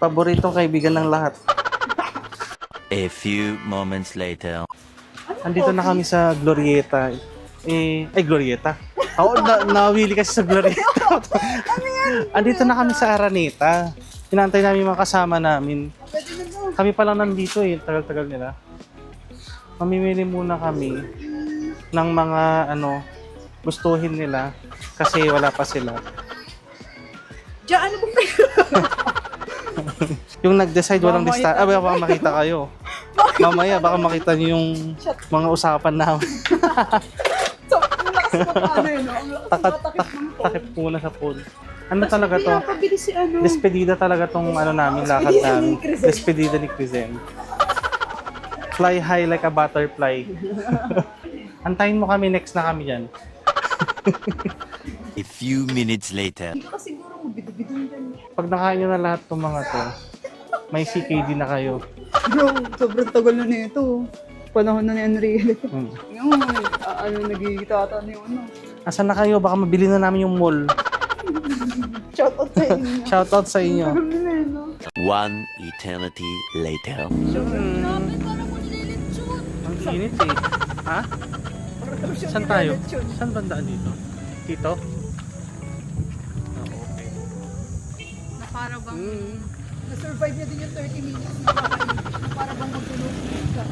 Paboritong kaibigan ng lahat. A few moments later. Andito na kami sa Glorieta. Glorieta. Oo, nawili kasi sa Glorieta. Andito na kami sa Araneta. Hinantay namin mga kasama namin. Kami pa lang nandito tagal-tagal nila. Mamimili muna kami ng mga gustuhin nila kasi wala pa sila. Diyan, ano ba kayo? Yung nag-decide walang lista. Baka makita kayo. Mamaya baka makita niyo yung mga usapan namin. So, ang lakas mo ano yun, no? Ang lakas Takip muna sa pool. Ano talaga to? Pinapabili si ano. Despedida talaga tong namin, lakad namin. Despedida ni Crizen. Fly high like a butterfly. Antayin mo kami, next na kami dyan. A few minutes later. Hindi ka siguro mabido-bidon dyan. Pag nakain nyo na lahat tong mga to, may CKD na kayo. Bro, sobrang tagal na nito. Panahon na ni Enrique. Hmm. Yung, nagigitata na yung ano. Asan na kayo? Baka mabili na namin yung mall. Shoutout sa inyo. Shoutout sa inyo. Tagal na eh, no? One eternity later. Ang init eh. Ha? Saan tayo? Saan bandaan dito? Dito? Okay. Na para bang Na-survive niya din yung 30 minutes. Para bang magtulog ka.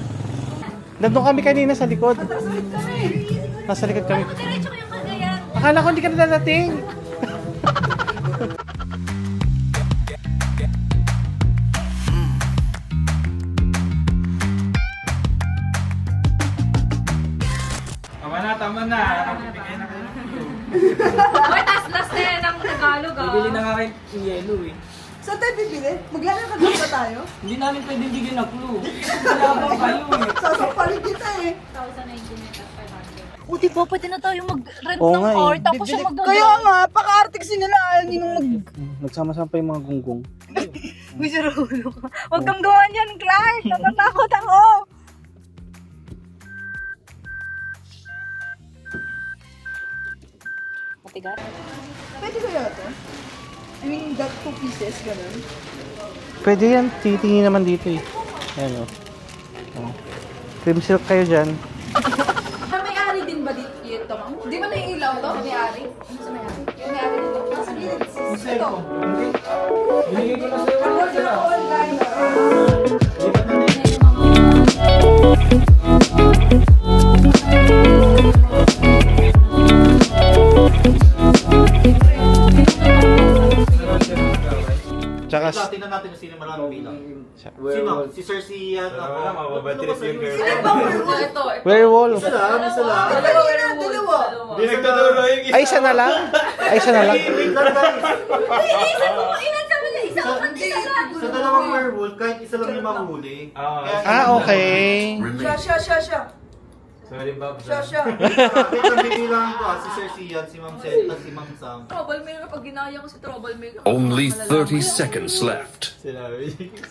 Nandun kami kanina sa likod. Atrasoid kami. Nasa likod kami. diretso ko yung Cagayan. Akala ko hindi ka nadadating. Tama na. Nagbibigay na kayo. Oy, tas last na yan ng Tagalog ah. Bibili na nga kayo yung yellow eh. Saan tayo bibili? Maglalakad ba tayo? Hindi namin pwedeng bigyan ng clue. Wala kayo eh. Sasapalit kita eh. 1,019 O diba, pwede na tayo mag-rent Oo ng nga eh. car tapos siya Kaya nga, paka-artix nila. Ayaw nyo nung Nagsama-sama pa yung mga gunggong. Uy, sarulo ka. Huwag kang gawan yan, Clark. Natatakot ako. Matigas? Pwede kaya ito? I mean, that 2 pieces, ganun. Pwede yan. Titingin naman dito eh. Ayan o. Oh. Cream silk kayo dyan. May-ari din ba dito ito, ma'am? Di ba naiilaw to? May-ari? Ano sa may-ari? Yung may-ari dito. Nasa gilid. Ito. Binigay ko na sa'yo. Wala sila. Tsaka, Tingnan natin kung sino maraming bilang. Sino? Si Sir Sian ako. Mababatris yung girl. Ito. werewolf. Isa lang. Dalawa. Hindi nagtuturo yung isa. Ay, isa na lang? Ay, isa na lang? Wait lang guys. Ilan sabi niya? Isa o isa lang. Sa dalawang werewolf, kahit isa lang yung mahuli. Ah, okay. Siya. Sorry, Bob. Siya. Kahit ang bibilangan ko si Sir Sian, si Ma'am Seth, at si Ma'am Sam. Troublemaker. Pag ginaya ko si Troublemaker. Only 30 seconds left. Sinabi niya.